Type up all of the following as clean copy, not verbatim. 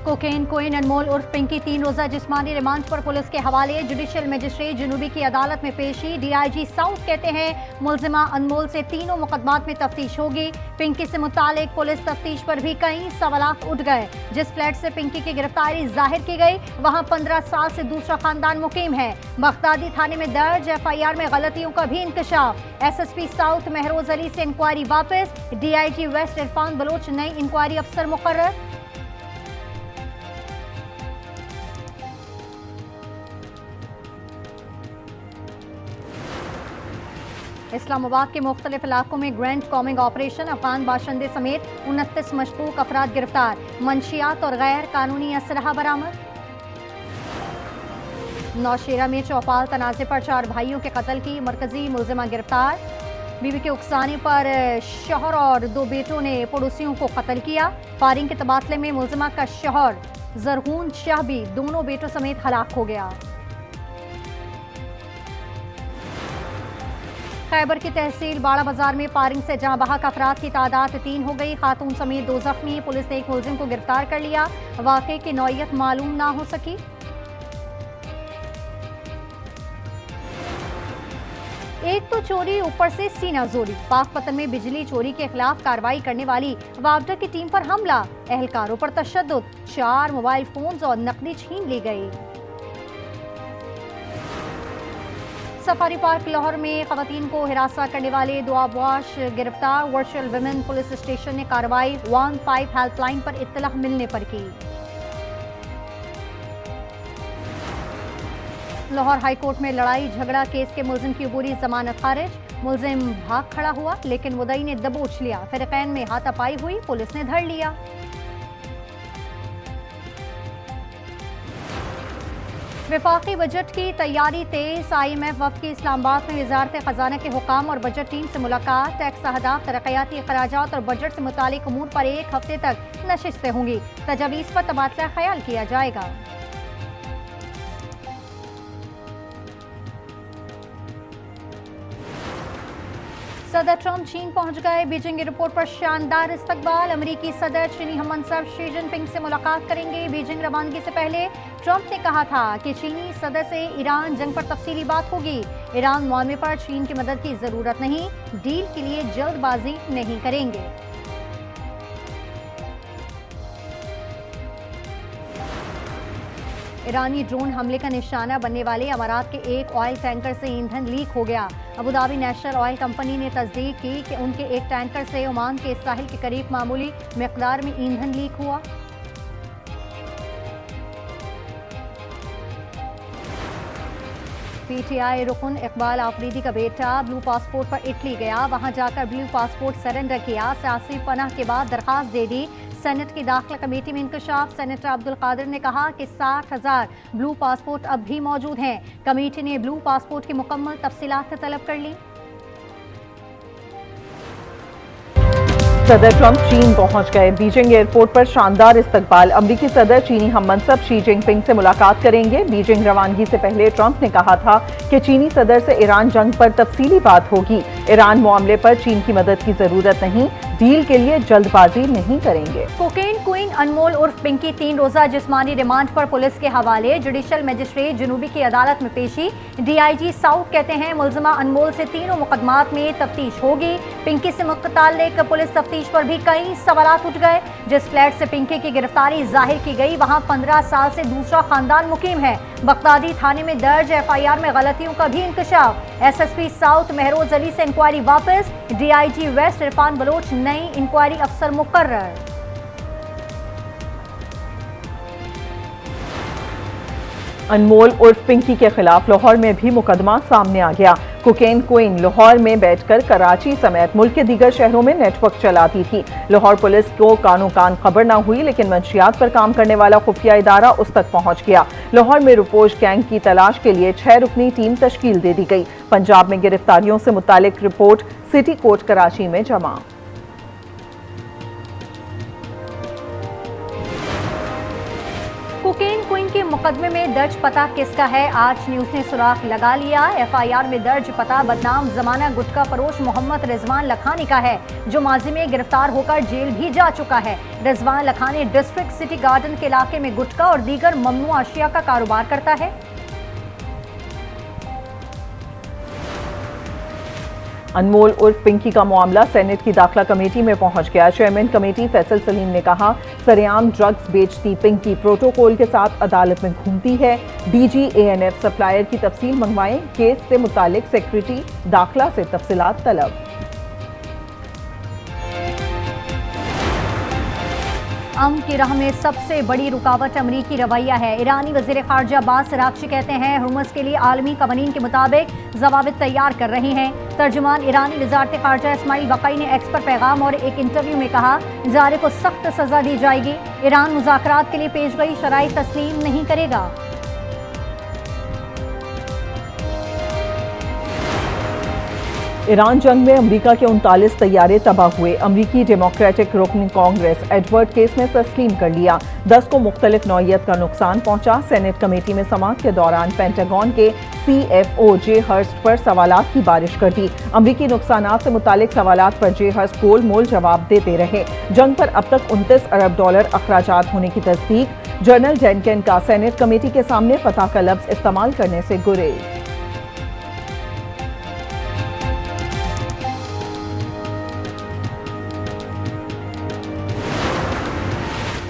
Cocaine queen अनमोल उर्फ पिंकी 3 रोजा जिस्मानी रिमांड पर पुलिस के हवाले। जुडिशियल मजिस्ट्रेट जुनूबी की अदालत में पेशी। डीआईजी साउथ कहते हैं मुलजिमा अनमोल से तीनों मुकदमात में तफ्तीश होगी। पिंकी से मुतालिक पुलिस तफ्तीश पर भी कई सवालात उठ गए। जिस फ्लैट से पिंकी की गिरफ्तारी जाहिर की गई वहां 15 साल से दूसरा खानदान मुकीम है। बगदादी थाने में दर्ज एफआईआर में गलतियों का भी इंकशाफ। एसएसपी साउथ महरोज अली से इंक्वायरी वापस। डीआईजी वेस्ट इरफान बलोच नई इंक्वायरी अफसर मुकर्रर। इस्लामाबाद के मुख्तलिफ इलाकों में ग्रैंड कॉमिंग ऑपरेशन। अफगान बाशिंदे समेत 29 मशकूक अफराद गिरफ्तार। मंशियात और गैर कानूनी असलहा बरामद। नौशेरा में चौपाल तनाज़े पर 4 भाइयों के कत्ल की मरकजी मुलजिमा गिरफ्तार। बीवी के उकसाने पर शौहर और 2 बेटों ने पड़ोसियों को कत्ल किया। फायरिंग के तबादले में मुलजिमा का शौहर जरहून शाह भी दोनों बेटों समेत हलाक हो गया। खैबर की तहसील बाड़ा बाजार में फायरिंग से जहां बहक अफराद की तादाद 3 हो गई। खातून समेत 2 जख्मी। पुलिस ने एक मुलजिम को गिरफ्तार कर लिया। वाक़े की नौयत मालूम ना हो सकी। एक तो चोरी ऊपर से सीना जोरी। पाकपतन में बिजली चोरी के खिलाफ कार्रवाई करने वाली वापडा की टीम पर हमला। एहलकारों पर तशद्दुद। 4 मोबाइल फोन्स और नकदी छीन ली गई। सफारी पार्क लाहौर में खवातीन को हिरासा करने वाले 2 अबवाश गिरफ्तार। वर्चुअल विमेन पुलिस स्टेशन ने कार्रवाई 15 हेल्पलाइन पर इत्तला मिलने पर की। लाहौर हाईकोर्ट में लड़ाई झगड़ा केस के मुलजिम की अबूरी जमानत खारिज। मुलजिम भाग खड़ा हुआ लेकिन मुद्दई ने दबोच लिया। फिरकैन में हाथापाई हुई, पुलिस ने धर लिया। वफाकी बजट की तैयारी तेज। IMF वफ्द की इस्लामाबाद में वजारत खजाना के हुकाम और बजट टीम से मुलाकात। टैक्स अहदाफ, तरक्याती अखराजात और बजट से मुतालिक अमूर पर 1 हफ्ते तक नशिस्तें होंगी। तजावीज़ पर तबादला ख्याल किया जाएगा। सदर ट्रंप चीन पहुंच गए। बीजिंग एयरपोर्ट पर शानदार इस्तकबाल। अमेरिकी सदर चीनी हममंसब शी जिनपिंग से मुलाकात करेंगे। बीजिंग रवानगी से पहले ट्रंप ने कहा था कि चीनी सदर से ईरान जंग पर तफसीली बात होगी। ईरान मामले पर चीन की मदद की जरूरत नहीं, डील के लिए जल्दबाजी नहीं करेंगे। ईरानी ड्रोन हमले का निशाना बनने वाले अमारात के एक ऑयल टैंकर से ईंधन लीक हो गया। अबुधाबी नेशनल ऑयल कंपनी ने तस्दीक की कि उनके एक टैंकर से ओमान के साहिल के करीब मामूली मिकदार में ईंधन लीक हुआ। PTI रुकन इकबाल आफरीदी का बेटा ब्लू पासपोर्ट पर इटली गया। वहां जाकर ब्लू पासपोर्ट सरेंडर किया। सियासी पनाह के बाद दरखास्त दे दी। सेनेट की दाखिला कमेटी में इंकशाफ। सेनेटर अब्दुल कादिर ने कहा कि 60,000 ब्लू पासपोर्ट अब भी मौजूद हैं। कमेटी ने ब्लू पासपोर्ट की मुकम्मल तफसीलात तलब कर ली। सदर ट्रंप चीन पहुंच गए। बीजिंग एयरपोर्ट पर शानदार इस्तकबाल। अमरीकी सदर चीनी हममंसब शी जिनपिंग से मुलाकात करेंगे। बीजिंग रवानगी से पहले ट्रंप ने कहा था कि चीनी सदर से ईरान जंग पर तफसीली बात होगी। ईरान मामले पर चीन की मदद की जरूरत नहीं, डील के लिए जल्दबाजी नहीं करेंगे। कोकेन क्वीन अनमोल उर्फ पिंकी 3 रोजा जिस्मानी रिमांड पर पुलिस के हवाले। जुडिशियल मजिस्ट्रेट जुनूबी की अदालत में पेशी। डीआईजी साउथ कहते हैं मुलजिमा अनमोल से तीनों मुकदमात में तफ्तीश होगी। पिंकी से मुताल्लिक पुलिस तफ्तीश पर भी कई सवालात उठ गए। जिस फ्लैट से पिंकी की गिरफ्तारी जाहिर की गई वहां 15 साल से दूसरा खानदान मुकीम है। बगदादी थाने में दर्ज एफआईआर में गलतियों का भी इंकशाफ। एसएसपी साउथ महरोज अली से इंक्वायरी वापस। डीआईजी वेस्ट इरफान बलोच नई इंक्वायरी अफसर मुकर्रर। अनमोल उर्फ पिंकी के खिलाफ लाहौर में भी मुकदमा सामने आ गया। कोकेन क्वीन लाहौर में बैठकर कराची समेत मुल्क के दीगर शहरों में नेटवर्क चलाती थी। लाहौर पुलिस को कानो कान खबर न हुई लेकिन मंशियात पर काम करने वाला खुफिया इदारा उस तक पहुंच गया। लाहौर में रुपोश गैंग की तलाश के लिए 6 रुकनी टीम तश्कील दे दी गई। पंजाब में गिरफ्तारियों से मुतालिक रिपोर्ट सिटी कोर्ट कराची में जमा। कोकेन क्वीन के मुकदमे में दर्ज पता किसका है? आज न्यूज ने सुराग लगा लिया। एफआईआर में दर्ज पता बदनाम जमाना गुटखा फरोश मोहम्मद रिजवान लखानी का है, जो माजी में गिरफ्तार होकर जेल भी जा चुका है। Rizwan Lakhani district city garden के इलाके में गुटखा और दीगर ममनू अशिया का कारोबार करता है। अनमोल उर्फ पिंकी का मामला सेनेट की दाखिला कमेटी में पहुंच गया। चेयरमैन कमेटी फैसल सलीम ने कहा, सरेआम ड्रग्स बेचती पिंकी प्रोटोकॉल के साथ अदालत में घूमती है। डीजी एएनएफ सप्लायर की तफसील मंगवाएं। केस से मुतालिक सेक्रेटरी दाखिला से तफसीलात तलब। अमन की राह में सबसे बड़ी रुकावट अमरीकी रवैया है। ईरानी वजीर खारजा अब्बास अरागची कहते हैं, हुर्मुज़ के लिए आलमी कवानीन के मुताबिक ज़वाबित तैयार कर रहे हैं। तर्जुमान ईरानी वजारत खारजा इस्माइल वक़ई ने एक्स पर पैगाम और एक इंटरव्यू में कहा, जारे को सख्त सजा दी जाएगी। ईरान मुज़ाकरात के लिए पेश गई शराइत तस्लीम नहीं करेगा। ईरान जंग में अमेरिका के 39 तैयारे तबाह हुए। अमेरिकी डेमोक्रेटिक रुकन कांग्रेस एडवर्ड केस में तस्लीम कर लिया। 10 को मुख्तलिफ नौइयत का नुकसान पहुंचा। सेनेट कमेटी में समाअत के दौरान पेंटागन के CFO जे हर्स्ट पर सवालात की बारिश कर दी। अमेरिकी नुकसानात से मुतालिक सवालात पर जे हर्स्ट गोल मोल जवाब देते रहे। जंग पर अब तक $29 अरब अखराजात होने की तस्दीक। जनरल जेनकिन का सेनेट कमेटी के सामने फतह का लफ्ज इस्तेमाल करने से गुरेज।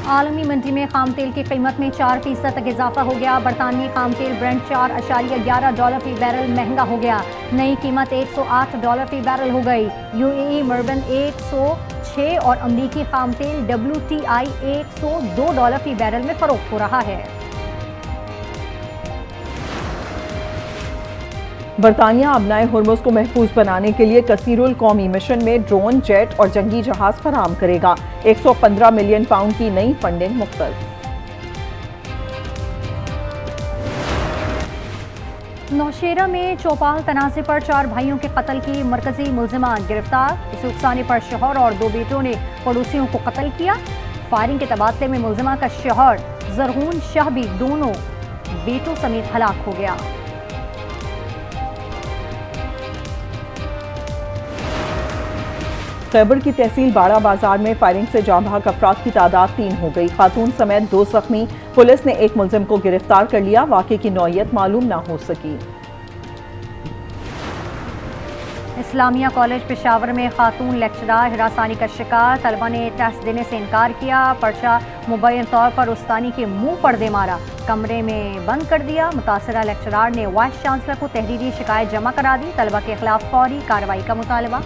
आलमी मंडी में खाम तेल की कीमत में 4% तक इजाफा हो गया। बरतानवी खाम तेल ब्रेंट $4.11 फी बैरल महंगा हो गया। नई कीमत $108 फी बैरल हो गई। UAE मर्बन 106 और अमरीकी खाम तेल WTI $102 फी बैरल में फरोख्त हो रहा है। बरतानिया अबनाए हुर्मुज़ को महफूज बनाने के लिए कसीरुल कौमी मिशन में ड्रोन, जेट और जंगी जहाज फराम करेगा। 115 मिलियन पाउंड की नई फंडिंग मुख्तस। नौशेरा में चौपाल तनाज़े पर 4 भाइयों के कत्ल की मरकजी मुल्जिमान गिरफ्तार। इस उकसाने पर शौहर और 2 बेटों ने पड़ोसियों को कत्ल किया। फायरिंग के तबादले में मुल्जिमा का शौहर जरहून शाह भी दोनों बेटों समेत हलाक हो गया। खैबर की तहसील बाड़ा बाजार में फायरिंग से जाँ बहक अफराद की तादाद 3 हो गई। खातून समेत 2 जख्मी। पुलिस ने एक मुल्जिम को गिरफ्तार कर लिया। वाक़े की नौइयत मालूम न हो सकी। इस्लामिया कॉलेज पेशावर में खातून लेक्चरार हिरासानी का शिकार। तलबा ने टेस्ट देने से इनकार किया। पर्चा मुबैन तौर पर उस्तानी के मुंह पर्दे मारा, कमरे में बंद कर दिया। मुतासरा लेक्चरार ने वाइस चांसलर को तहरीरी शिकायत जमा करा दी। तलबा के खिलाफ फौरी कार्रवाई का मुतालबा।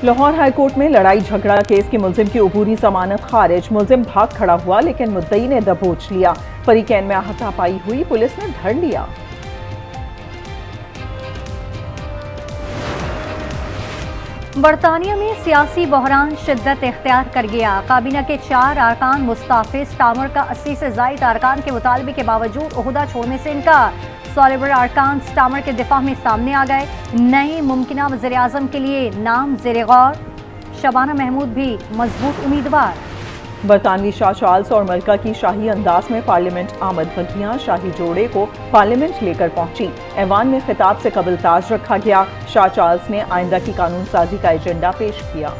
लाहौर हाईकोर्ट में लड़ाई झगड़ा केस की मुल्जिम की अबूरी जमानत खारिज। मुल्जिम भाग खड़ा हुआ लेकिन मुद्दई ने दबोच लिया। फरीकैन में हाथापाई हुई, पुलिस ने धर लिया। बरतानिया में सियासी बहरान शिद्दत इख्तियार कर गया। काबीना के 4 अरकान मुस्ताफिज टामर का 80 से जायद अरकान के मुतालबे के बावजूद ओहदा छोड़ने से इनकार। सॉलिबर अरकान स्टामर के दिफा में सामने आ गए। नए मुमकिना वज़ीर आज़म के लिए नाम ज़ेरे गौर। शबाना महमूद भी मजबूत उम्मीदवार। बरतानवी शाह चार्ल्स और मलका की शाही अंदाज में पार्लियामेंट आमद। बघियां शाही जोड़े को पार्लियामेंट लेकर पहुंची। ऐवान में खिताब से कबल ताज रखा गया। शाह चार्ल्स ने आइंदा की कानून साजी का एजेंडा पेश किया।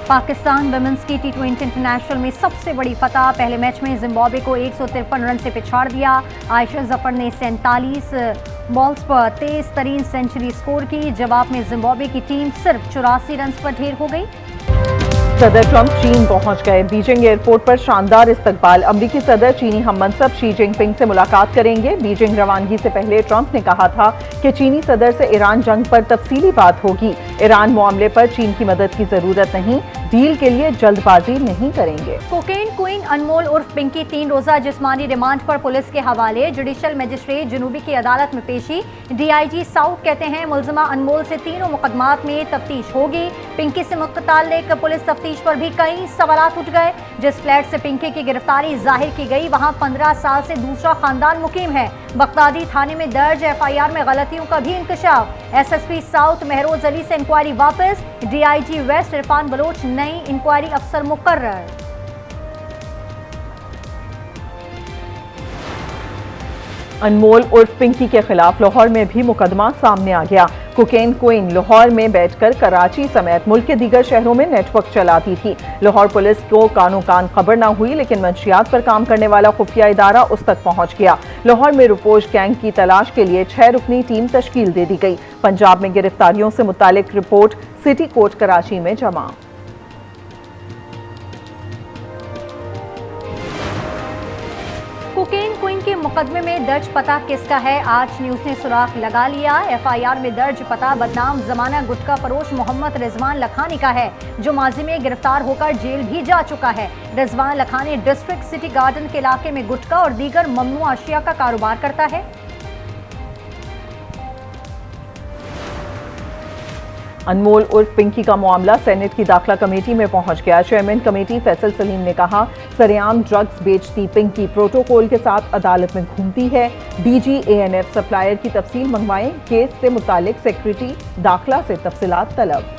पाकिस्तान वुमेन्स की T20 इंटरनेशनल में सबसे बड़ी फतह। पहले मैच में जिम्बाब्वे को 153 रन से पिछाड़ दिया। आयशा जफर ने 47 बॉल्स पर तेज तरीन सेंचुरी स्कोर की। जवाब में जिम्बाब्वे की टीम सिर्फ 84 रन पर ढेर हो गई। सदर ट्रंप चीन पहुंच गए। बीजिंग एयरपोर्ट पर शानदार इस्तकबाल। अमरीकी सदर चीनी हममनसब शी जिनपिंग से मुलाकात करेंगे। बीजिंग रवानगी से पहले ट्रंप ने कहा था कि चीनी सदर से ईरान जंग पर तफसीली बात होगी। ईरान मामले पर चीन की मदद की जरूरत नहीं, डील के लिए जल्दबाजी नहीं करेंगे। कोकेन क्वीन अनमोल उर्फ पिंकी 3 रोजा जिस्मानी रिमांड पर पुलिस के हवाले। जुडिशल मजिस्ट्रेट जुनूबी की अदालत में पेशी। DIG साउथ कहते हैं, मुल्जिमा अनमोल से तीनों मुकदमात में तफ्तीश होगी। पिंकी से मुतल्लिक पुलिस तफ्तीश तफ्तीश पर भी कई सवालात उठ गए। जिस फ्लैट से पिंकी की गिरफ्तारी जाहिर की गई वहां 15 साल से दूसरा खानदान मुकीम है। बगदादी थाने में दर्ज एफआईआर में गलतियों का भी इंकशाफ। एसएसपी साउथ महरोज अली से इंक्वायरी वापस। डीआईजी वेस्ट इरफान बलोच नई इंक्वायरी अफसर मुकर्रर। अनमोल उर्फ पिंकी के खिलाफ लाहौर में भी मुकदमा सामने आ गया। कोकेन क्वीन लाहौर में बैठकर कराची समेत मुल्क के दीगर शहरों में नेटवर्क चलाती थी। लाहौर पुलिस को कानो कान खबर न हुई, लेकिन मंशियात पर काम करने वाला खुफिया इदारा उस तक पहुंच गया। लाहौर में रुपोश गैंग की तलाश के लिए 6 रुकनी टीम तश्कील दे दी गई। पंजाब में गिरफ्तारियों से मुतालिक रिपोर्ट सिटी कोर्ट कराची में जमा। कोकेन क्वीन के मुकदमे में दर्ज पता किसका है, आज न्यूज ने सुराग लगा लिया। एफआईआर में दर्ज पता बदनाम जमाना गुटखा फरोश मोहम्मद रिजवान लखानी का है, जो माजी में गिरफ्तार होकर जेल भी जा चुका है। Rizwan Lakhani district city garden के इलाके में गुटखा और दीगर ममनू अशिया का कारोबार करता है। अनमोल उर्फ पिंकी का मामला सेनेट की दाखिला कमेटी में पहुंच गया। चेयरमैन कमेटी फैसल सलीम ने कहा, सरेआम ड्रग्स बेचती पिंकी प्रोटोकॉल के साथ अदालत में घूमती है। डीजी एएनएफ सप्लायर की तफसील मंगवाएं। केस से मुतालिक सेक्रेटरी दाखिला से तफसीलात तलब।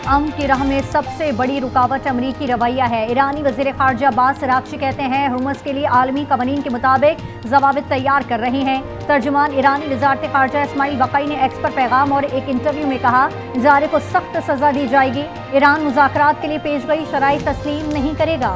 अमन की राह में सबसे बड़ी रुकावट अमरीकी रवैया है। ईरानी वजीर खारजा अब्बास अरागची कहते हैं, हुर्मुज़ के लिए आलमी कवानीन के मुताबिक ज़वाबित तैयार कर रहे हैं। तर्जुमान ईरानी वजारत खारजा इस्माइल बकाई ने एक्स पर पैगाम और एक इंटरव्यू में कहा, जारे को सख्त सजा दी जाएगी। ईरान मुज़ाकरात के लिए पेश गई शराइत तस्लीम नहीं करेगा।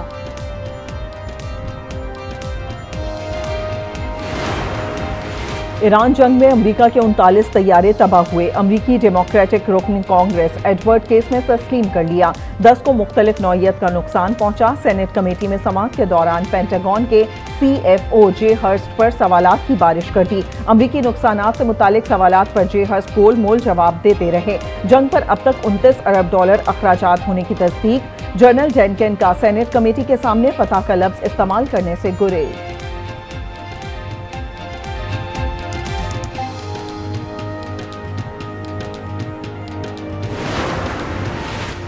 ईरान जंग में अमेरिका के 39 तैयारे तबाह हुए। अमेरिकी डेमोक्रेटिक रुकन कांग्रेस एडवर्ड केस में तस्लीम कर लिया। 10 को मुख्तलिफ नौइयत का नुकसान पहुंचा। सेनेट कमेटी में समाअत के दौरान पेंटागन के CFO जे हर्स्ट पर सवालात की बारिश कर दी। अमेरिकी नुकसानात से मुतालिक सवालात पर जे हर्स्ट गोल मोल जवाब देते रहे। जंग पर अब तक $29 अरब अखराजात होने की तस्दीक। जनरल जेनकिन का सेनेट कमेटी के सामने फतह का लफ्ज इस्तेमाल करने से गुरेज।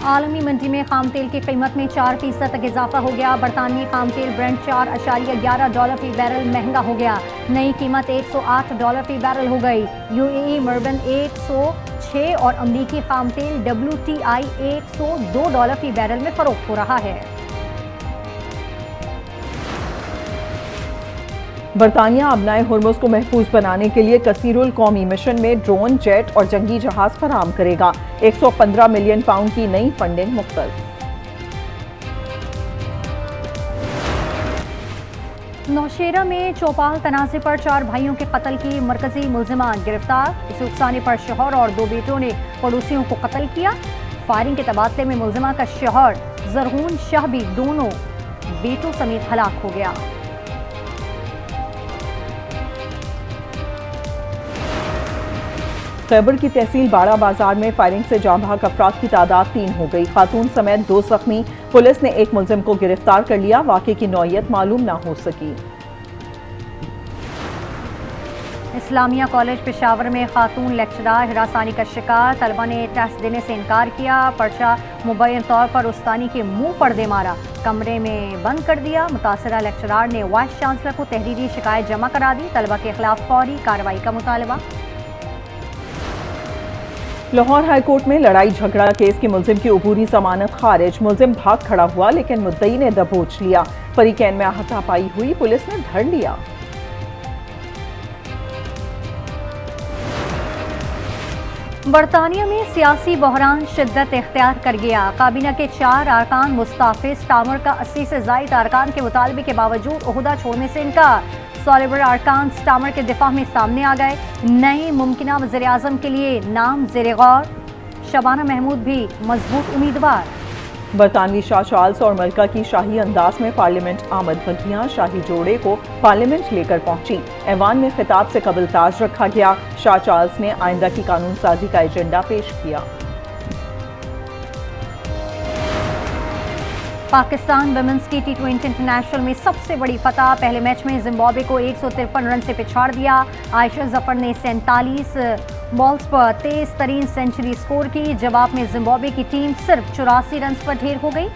आलमी मंडी में खाम तेल की कीमत में 4% तक इजाफा हो गया। बरतानवी खाम तेल ब्रेंट $4.11 फी बैरल महंगा हो गया। नई कीमत $108 फी बैरल हो गई। UAE मर्बन 106 और अमरीकी खाम तेल WTI $102 फी बैरल में फरोख्त हो रहा है। बरतानिया अबनाए हुर्मुज़ को महफूज बनाने के लिए कसीरुल कौमी मिशन में ड्रोन, जेट और जंगी जहाज फराहम करेगा। 115 मिलियन पाउंड की नई फंडिंग मुख्तस। नौशेरा में चौपाल तनाज़े पर 4 भाइयों के कत्ल की मरकजी मुल्जिमा गिरफ्तार। इस उकसाने पर शौहर और 2 बेटों ने पड़ोसियों को कत्ल किया। फायरिंग के तबादले में मुल्जिमा का शौहर जरहून शाह भी दोनों बेटों समेत हलाक हो गया। खैबर की तहसील बाड़ा बाजार में फायरिंग से जाँ बहक अफराद की तादाद 3 हो गई। खातून समेत 2 जख्मी। पुलिस ने एक मुल्जिम को गिरफ्तार कर लिया। वाक़े की नौइयत मालूम न हो सकी। इस्लामिया कॉलेज पेशावर में खातून लेक्चरार हिरासानी का शिकार। तलबा ने टेस्ट देने से इनकार किया। पर्चा मुबैन तौर पर उस्तानी के मुंह पर दे मारा। कमरे में बंद कर दिया। मुतासरा लेक्चरार ने वाइस चांसलर को तहरीरी शिकायत जमा करा दी। तलबा के खिलाफ फौरी कार्रवाई का मुतालबा। लाहौर हाईकोर्ट में लड़ाई झगड़ा केस की मुल्जिम की अबूरी जमानत खारिज। मुल्जिम भाग खड़ा हुआ, लेकिन मुद्दई ने दबोच लिया। फरीकैन में हाथापाई हुई, पुलिस ने धर लिया। बरतानिया में सियासी बहरान शिद्दत इख्तियार कर गया। काबीना के 4 अरकान मुस्ताफिज स्टामर का 80 से ज़ायद अरकान के मुतालबे के बावजूद ओहदा छोड़ने से इनकार। सॉलिबर अरकान स्टामर के दिफा में सामने आ गए। नए मुमकिना वज़ीर आज़म के लिए नाम ज़ेरे गौर। शबाना महमूद भी मजबूत उम्मीदवार। बरतानवी शाह चार्ल्स और मलका की शाही अंदाज में पार्लियामेंट आमद। बघियां शाही जोड़े को पार्लियामेंट लेकर पहुंची। ऐवान में खिताब से कबल ताज रखा गया। शाह चार्ल्स ने आइंदा की कानून साजी का एजेंडा पेश किया। पाकिस्तान वुमेन्स की T20 इंटरनेशनल में सबसे बड़ी फतह। पहले मैच में जिम्बाब्वे को 153 रन से पिछाड़ दिया। आयशा जफर ने 47 बॉल्स पर तेज तरीन सेंचुरी स्कोर की। जवाब में जिम्बाब्वे की टीम सिर्फ 84 रन पर ढेर हो गई।